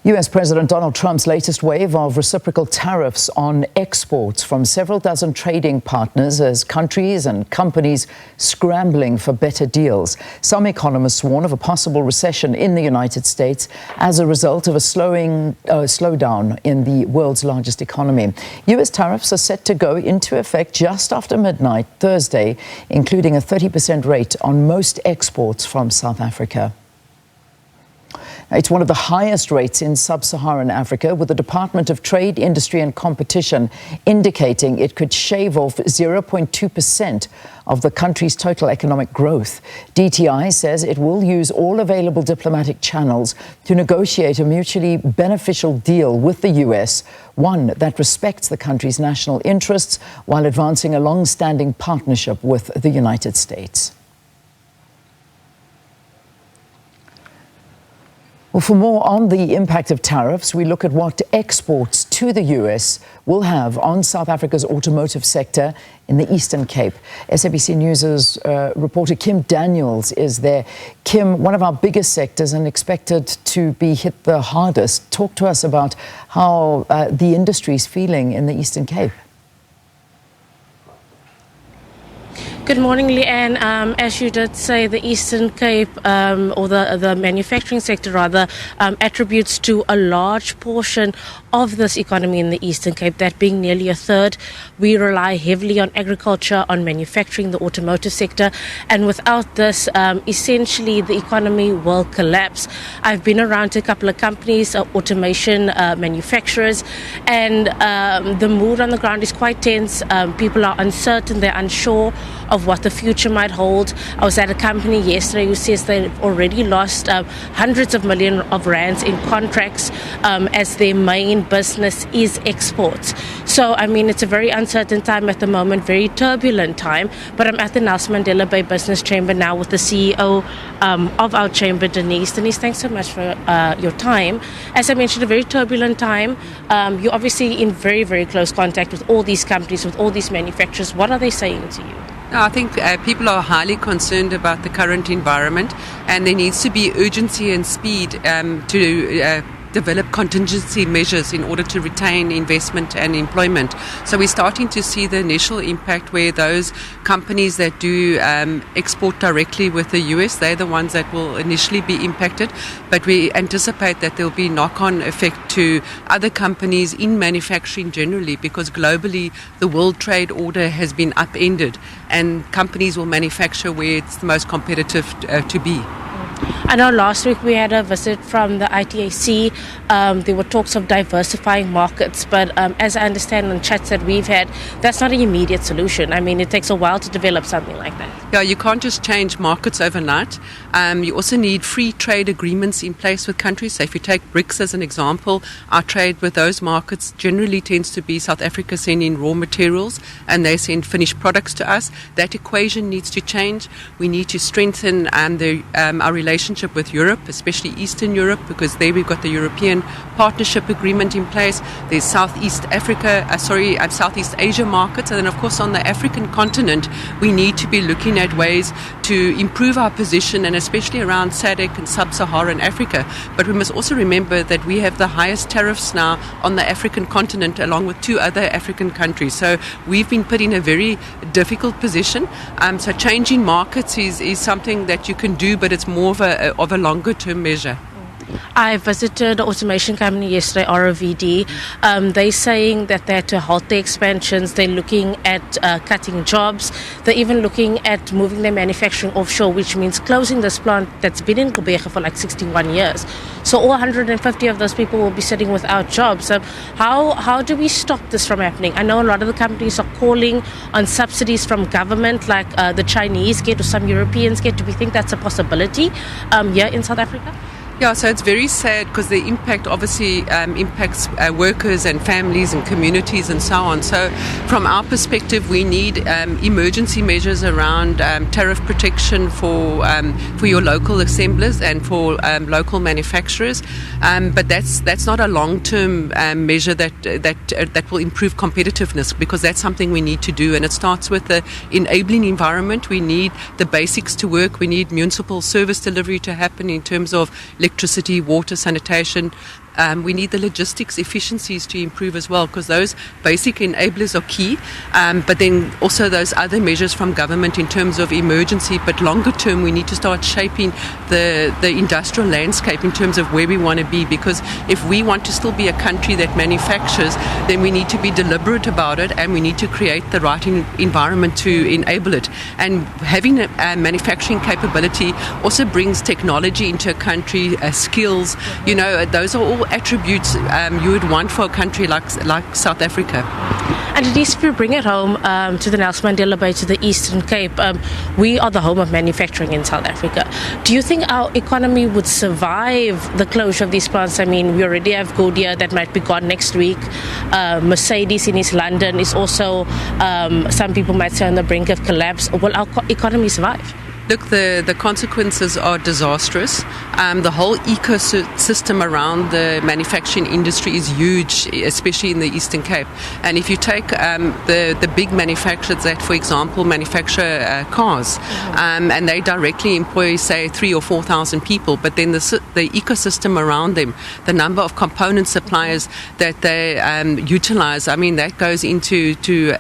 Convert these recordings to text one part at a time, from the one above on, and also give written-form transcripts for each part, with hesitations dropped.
U.S. President Donald Trump's latest wave of reciprocal tariffs on exports from several dozen trading partners as countries and companies scrambling for better deals. Some economists warn of a possible recession in the United States as a result of a slowdown in the world's largest economy. U.S. tariffs are set to go into effect just after midnight Thursday, including a 30% rate on most exports from South Africa. It's one of the highest rates in sub-Saharan Africa, with the Department of Trade, Industry and Competition indicating it could shave off 0.2% of the country's total economic growth. DTI says it will use all available diplomatic channels to negotiate a mutually beneficial deal with the US, one that respects the country's national interests while advancing a long-standing partnership with the United States. Well, for more on the impact of tariffs, we look at what exports to the US will have on South Africa's automotive sector in the Eastern Cape. SABC News' reporter Kim Daniels is there. Kim, one of our biggest sectors and expected to be hit the hardest. Talk to us about how the industry is feeling in the Eastern Cape. Good morning, Leanne. As you did say, the Eastern Cape, or the manufacturing sector rather, attributes to a large portion of this economy in the Eastern Cape, that being nearly a third. We rely heavily on agriculture, on manufacturing, the automotive sector, and without this, essentially the economy will collapse. I've been around to a couple of companies, automation manufacturers, and the mood on the ground is quite tense. People are uncertain, they're unsure of what the future might hold. I was at a company yesterday who says they've already lost hundreds of millions of rands in contracts as their main business is exports. So, I mean, it's a very uncertain time at the moment, very turbulent time, but I'm at the Nelson Mandela Bay Business Chamber now with the CEO of our chamber, Denise. Denise, thanks so much for your time. As I mentioned, a very turbulent time. You're obviously in very, very close contact with all these companies, with all these manufacturers. What are they saying to you? I think people are highly concerned about the current environment, and there needs to be urgency and speed to develop contingency measures in order to retain investment and employment. So we're starting to see the initial impact where those companies that do export directly with the US, they're the ones that will initially be impacted, but we anticipate that there'll be knock-on effect to other companies in manufacturing generally, because globally the world trade order has been upended and companies will manufacture where it's the most competitive to be. I know last week we had a visit from the ITAC. There were talks of diversifying markets, but as I understand on chats that we've had, that's not an immediate solution. I mean, it takes a while to develop something like that. Yeah, you can't just change markets overnight. You also need free trade agreements in place with countries. So if you take BRICS as an example, our trade with those markets generally tends to be South Africa sending raw materials and they send finished products to us. That equation needs to change. We need to strengthen our relationship with Europe, especially Eastern Europe, because there we've got the European Partnership Agreement in place. There's Southeast Asia markets, and then of course on the African continent we need to be looking at ways to improve our position, and especially around SADC and Sub-Saharan Africa. But we must also remember that we have the highest tariffs now on the African continent, along with two other African countries. So we've been put in a very difficult position. So changing markets is something that you can do, but it's more of a longer term measure. I visited an automation company yesterday, ROVD. They're saying that they had to halt their expansions. They're looking at cutting jobs. They're even looking at moving their manufacturing offshore, which means closing this plant that's been in Gqeberha for like 61 years. So all 150 of those people will be sitting without jobs. So how do we stop this from happening? I know a lot of the companies are calling on subsidies from government, like the Chinese get or some Europeans get. Do we think that's a possibility here in South Africa? Yeah, so it's very sad because the impact obviously impacts workers and families and communities and so on. So from our perspective, we need emergency measures around tariff protection for your local assemblers and for local manufacturers. But that's not a long-term measure that will improve competitiveness, because that's something we need to do, and it starts with the enabling environment. We need the basics to work. We need municipal service delivery to happen in terms of electricity, water, sanitation, we need the logistics efficiencies to improve as well, because those basic enablers are key. But then also those other measures from government in terms of emergency, but longer term we need to start shaping the industrial landscape in terms of where we want to be, because if we want to still be a country that manufactures, then we need to be deliberate about it, and we need to create the right environment to enable it. And having a manufacturing capability also brings technology into a country, skills, those are all attributes you would want for a country like South Africa. And at least if we bring it home to the Nelson Mandela Bay, to the Eastern Cape, we are the home of manufacturing in South Africa. Do you think our economy would survive the closure of these plants? I mean, we already have Goodyear that might be gone next week. Mercedes in East London is also, some people might say, on the brink of collapse. Will our economy survive? Look, the consequences are disastrous. The whole ecosystem around the manufacturing industry is huge, especially in the Eastern Cape. And if you take the big manufacturers that, for example, manufacture cars, and they directly employ, say, 3,000 or 4,000 people, but then the ecosystem around them, the number of component suppliers that they utilize, I mean, that goes into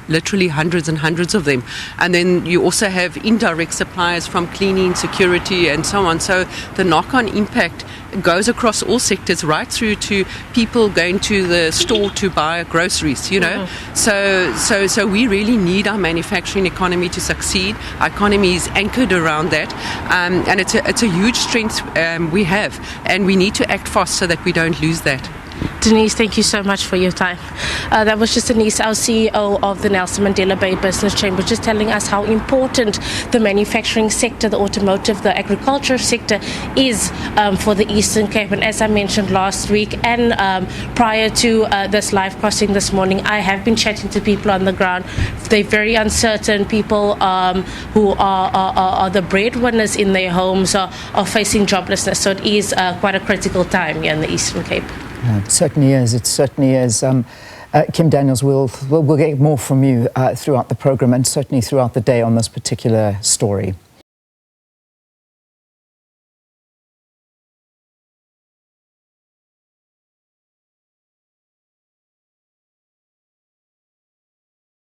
literally hundreds and hundreds of them. And then you also have indirect suppliers from cleaning, security, and so on. So the knock-on impact goes across all sectors, right through to people going to the store to buy groceries, So we really need our manufacturing economy to succeed. Our economy is anchored around that, and it's a huge strength we have, and we need to act fast so that we don't lose that. Denise, thank you so much for your time. That was just Denise, our CEO of the Nelson Mandela Bay Business Chamber, just telling us how important the manufacturing sector, the automotive, the agriculture sector is for the Eastern Cape. And as I mentioned last week and prior to this live crossing this morning, I have been chatting to people on the ground. They're very uncertain. People who are the breadwinners in their homes are facing joblessness. So it is quite a critical time here in the Eastern Cape. It certainly is. It certainly is. Kim Daniels, we'll get more from you throughout the program and certainly throughout the day on this particular story.